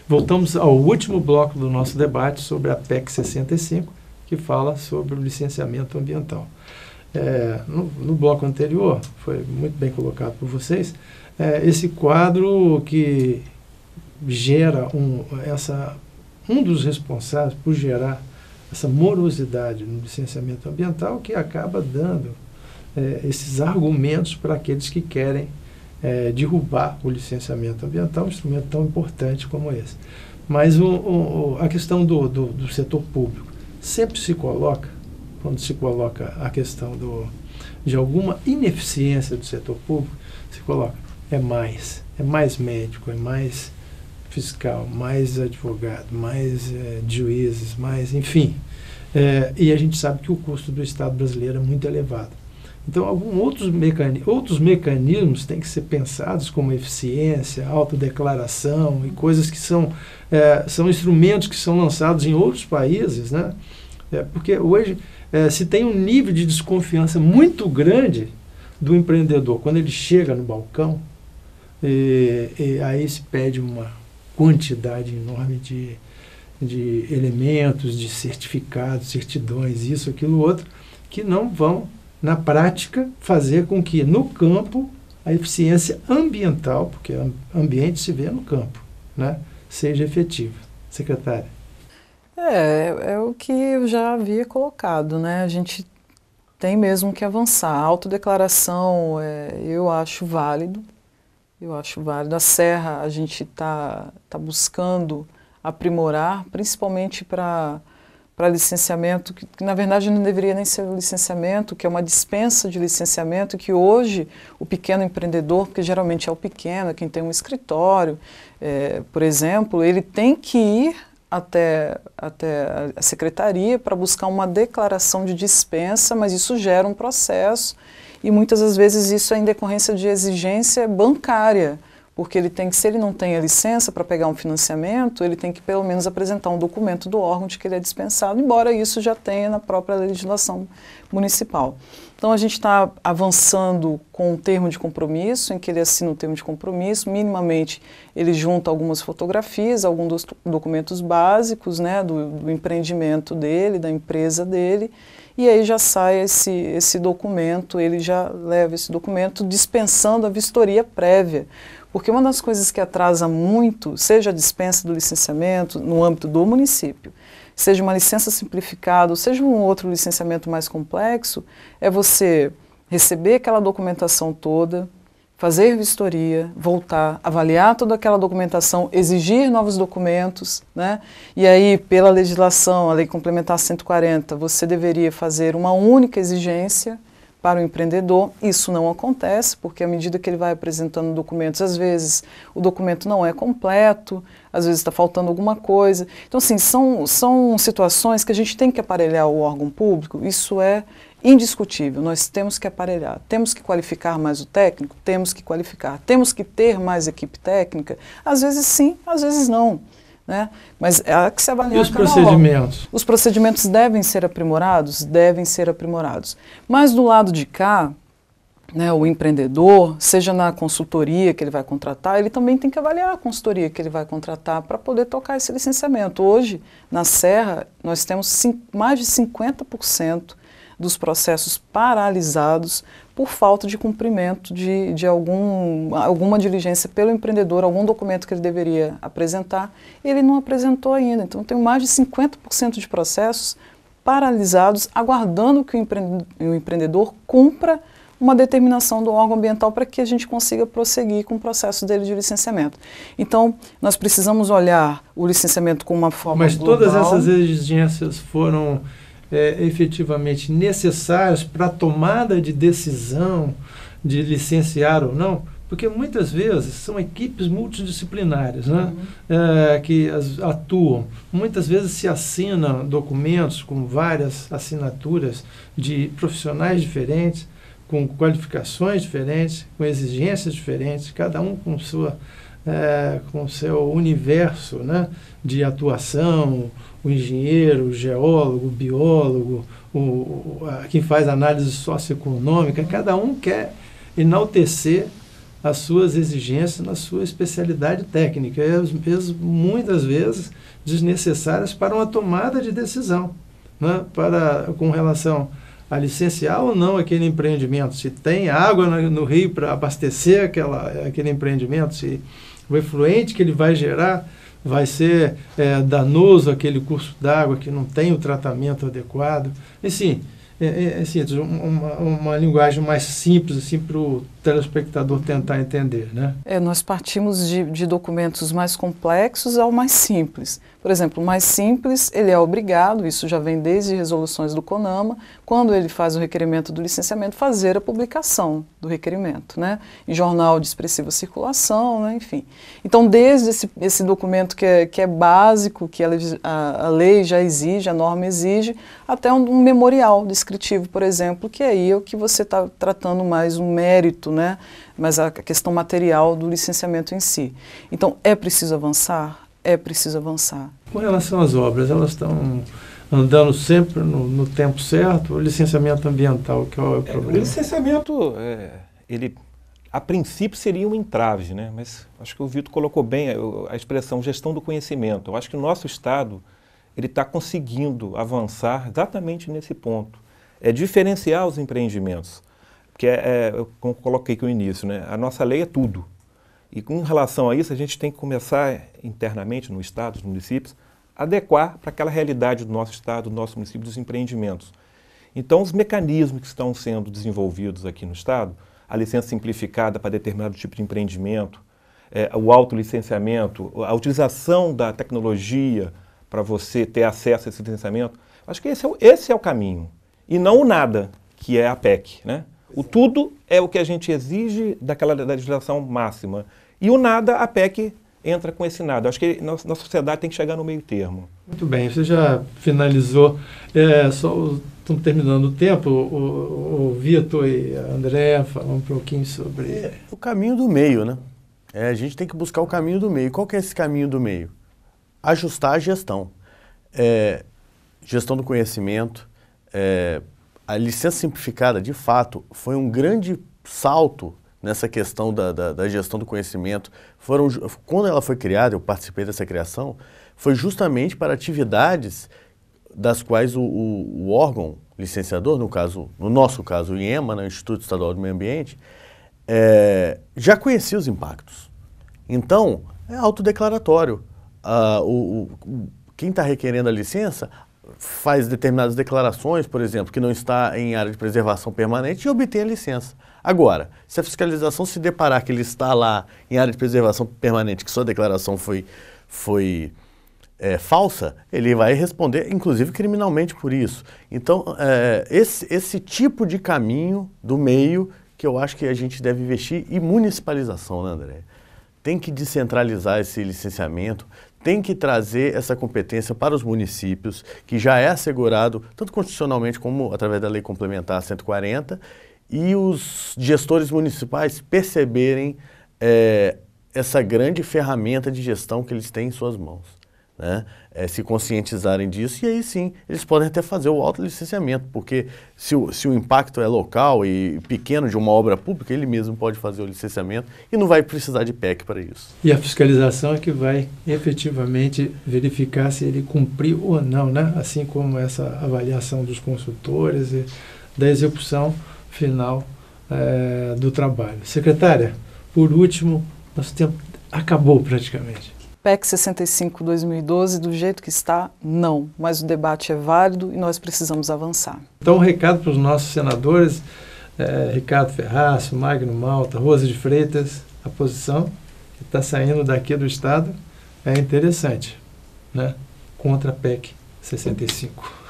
Voltamos ao último bloco do nosso debate sobre a PEC 65, que fala sobre o licenciamento ambiental. No bloco anterior, foi muito bem colocado por vocês, esse quadro que gera um dos responsáveis por gerar essa morosidade no licenciamento ambiental, que acaba dando esses argumentos para aqueles que querem derrubar o licenciamento ambiental, um instrumento tão importante como esse. Mas a questão do setor público sempre se coloca, quando se coloca a questão de alguma ineficiência do setor público, se coloca, é mais médico, é mais fiscal, mais advogado, mais juízes, mais, enfim. E a gente sabe que o custo do Estado brasileiro é muito elevado. Então, outros mecanismos têm que ser pensados, como eficiência, autodeclaração e coisas que são instrumentos que são lançados em outros países, né? Porque hoje se tem um nível de desconfiança muito grande do empreendedor quando ele chega no balcão e aí se pede uma quantidade enorme de elementos, de certificados, certidões, isso, aquilo, outro, que não vão na prática, fazer com que, no campo, a eficiência ambiental, porque ambiente se vê no campo, né, seja efetiva. Secretária. É o que eu já havia colocado, né? A gente tem mesmo que avançar. A autodeclaração, eu acho válido. A Serra, a gente está buscando aprimorar, principalmente para licenciamento, que na verdade não deveria nem ser um licenciamento, que é uma dispensa de licenciamento, que hoje o pequeno empreendedor, porque geralmente é o pequeno, é quem tem um escritório, por exemplo, ele tem que ir até a secretaria para buscar uma declaração de dispensa, mas isso gera um processo e muitas das vezes isso é em decorrência de exigência bancária, porque se ele não tem a licença para pegar um financiamento, ele tem que pelo menos apresentar um documento do órgão de que ele é dispensado, embora isso já tenha na própria legislação municipal. Então a gente está avançando com um termo de compromisso, em que ele assina um termo de compromisso, minimamente ele junta algumas fotografias, alguns dos documentos básicos, né, do empreendimento dele, da empresa dele, e aí já sai esse documento, ele já leva esse documento dispensando a vistoria prévia. Porque uma das coisas que atrasa muito, seja a dispensa do licenciamento no âmbito do município, seja uma licença simplificada, ou seja um outro licenciamento mais complexo, é você receber aquela documentação toda, fazer vistoria, voltar, avaliar toda aquela documentação, exigir novos documentos, né? E aí, pela legislação, a Lei Complementar 140, você deveria fazer uma única exigência para o empreendedor. Isso não acontece, porque à medida que ele vai apresentando documentos, às vezes o documento não é completo, às vezes está faltando alguma coisa. Então, assim, são situações que a gente tem que aparelhar o órgão público, isso é indiscutível, nós temos que aparelhar, temos que qualificar mais o técnico, temos que qualificar, temos que ter mais equipe técnica, às vezes sim, às vezes não. Né? Mas há que se avaliar. E os procedimentos? Os procedimentos devem ser aprimorados? Devem ser aprimorados. Mas do lado de cá, né, o empreendedor, seja na consultoria que ele vai contratar, ele também tem que avaliar a consultoria que ele vai contratar para poder tocar esse licenciamento. Hoje, na Serra, nós temos mais de 50% dos processos paralisados por falta de cumprimento de alguma diligência pelo empreendedor, algum documento que ele deveria apresentar, ele não apresentou ainda. Então, tem mais de 50% de processos paralisados, aguardando que o empreendedor cumpra uma determinação do órgão ambiental para que a gente consiga prosseguir com o processo dele de licenciamento. Então, nós precisamos olhar o licenciamento com uma forma Mas global. Todas essas exigências foram efetivamente necessários para a tomada de decisão de licenciar ou não, porque muitas vezes são equipes multidisciplinares, né, que atuam. Muitas vezes se assinam documentos com várias assinaturas de profissionais diferentes, com qualificações diferentes, com exigências diferentes, cada um com sua com seu universo, né, de atuação, o engenheiro, o geólogo, o biólogo, quem faz análise socioeconômica, cada um quer enaltecer as suas exigências na sua especialidade técnica, muitas vezes desnecessárias para uma tomada de decisão, né, com relação a licenciar ou não aquele empreendimento, se tem água no rio para abastecer aquele empreendimento, se o efluente que ele vai gerar vai ser danoso aquele curso d'água que não tem o tratamento adequado. Assim, uma linguagem mais simples assim, para o telespectador tentar entender, né? Nós partimos de documentos mais complexos ao mais simples. Por exemplo, o mais simples, ele é obrigado, isso já vem desde resoluções do CONAMA, quando ele faz o requerimento do licenciamento, fazer a publicação do requerimento, né? Em jornal de expressiva circulação, né? Enfim. Então, desde esse documento que é básico, que a lei já exige, a norma exige, até um memorial descritivo, por exemplo, que aí é o que você está tratando mais um mérito, né? Mas a questão material do licenciamento em si. Então, é preciso avançar? É preciso avançar. Com relação às obras, elas estão andando sempre no tempo certo? O licenciamento ambiental, que é o problema? O licenciamento, ele, a princípio, seria um entrave, né? Mas acho que o Vitor colocou bem a expressão gestão do conhecimento. Eu acho que o nosso Estado ele está conseguindo avançar exatamente nesse ponto. É diferenciar os empreendimentos. Porque, como coloquei aqui no início, né? A nossa lei é tudo. E com relação a isso, a gente tem que começar internamente no Estado, nos municípios, adequar para aquela realidade do nosso Estado, do nosso município, dos empreendimentos. Então, os mecanismos que estão sendo desenvolvidos aqui no Estado, a licença simplificada para determinado tipo de empreendimento, o autolicenciamento, a utilização da tecnologia para você ter acesso a esse licenciamento, acho que esse é o caminho. E não o nada, que é a PEC, né? O tudo é o que a gente exige daquela legislação máxima. E o nada, a PEC entra com esse nada. Acho que nossa sociedade tem que chegar no meio termo. Muito bem, você já finalizou. Só estamos terminando o tempo. O Vitor e a Andréa falam um pouquinho sobre... O caminho do meio, né? A gente tem que buscar o caminho do meio. Qual que é esse caminho do meio? Ajustar a gestão. Gestão do conhecimento. A licença simplificada, de fato, foi um grande salto nessa questão da gestão do conhecimento. Quando ela foi criada, eu participei dessa criação, foi justamente para atividades das quais o órgão licenciador, no nosso caso o IEMA, né, o Instituto Estadual do Meio Ambiente, já conhecia os impactos. Então, é autodeclaratório. Quem está requerendo a licença faz determinadas declarações, por exemplo, que não está em área de preservação permanente e obtém a licença. Agora, se a fiscalização se deparar que ele está lá em área de preservação permanente, que sua declaração foi falsa, ele vai responder, inclusive, criminalmente por isso. Então, esse tipo de caminho do meio que eu acho que a gente deve investir, e municipalização, né, André? Tem que descentralizar esse licenciamento, tem que trazer essa competência para os municípios, que já é assegurado, tanto constitucionalmente como através da Lei Complementar 140, e os gestores municipais perceberem essa grande ferramenta de gestão que eles têm em suas mãos, né? Se conscientizarem disso, e aí sim, eles podem até fazer o autolicenciamento, porque se o impacto é local e pequeno de uma obra pública, ele mesmo pode fazer o licenciamento e não vai precisar de PEC para isso. E a fiscalização é que vai efetivamente verificar se ele cumpriu ou não, né? Assim como essa avaliação dos consultores e da execução final do trabalho. Secretária, por último, nosso tempo acabou praticamente. PEC 65/2012, do jeito que está, não. Mas o debate é válido e nós precisamos avançar. Então, um recado para os nossos senadores, Ricardo Ferraz, Magno Malta, Rosa de Freitas, a posição que está saindo daqui do Estado é interessante, né? Contra a PEC 65.